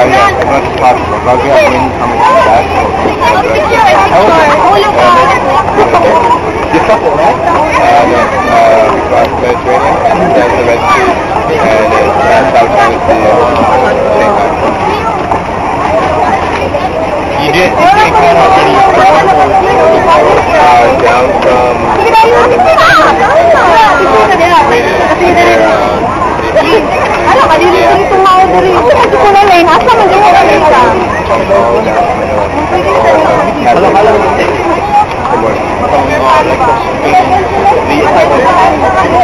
yeah, as much as possible. As long as we have wind coming from the back, just couple, right? Then, across the Mediterranean, then the Red Sea, and then South China Sea at the same time. You didn't encounter any problems down from Ano ka dito dito mga dito kasi ko na lang asa man dito na lang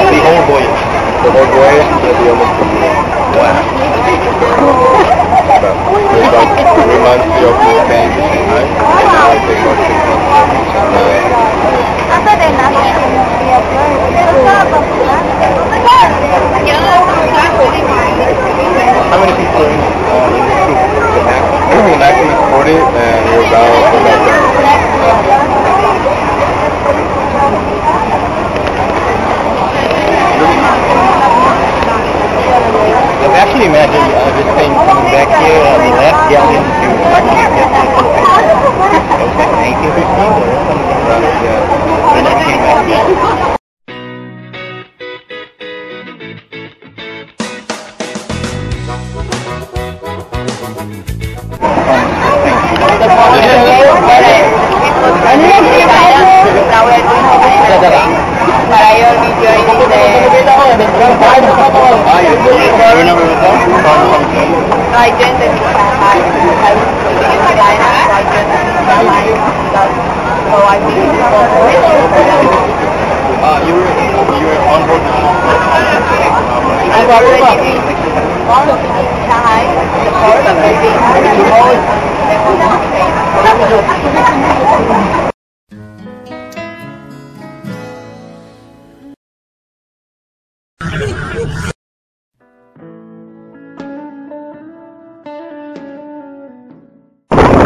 the whole voyage. The whole voyage will be almost about 3 months to open the tank, right? And now it takes about 6 months to open How many people are in the maximum is 40, and we're about 30. I've actually imagined this thing coming back here on the left, getting into 1915 or something. Yeah. And then came back here. Para yung video ini I didn't You were on board the ship. I was already in Shanghai, the port of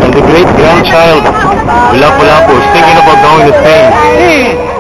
And the great grandchild, Lapu-Lapu, is thinking about going to Spain.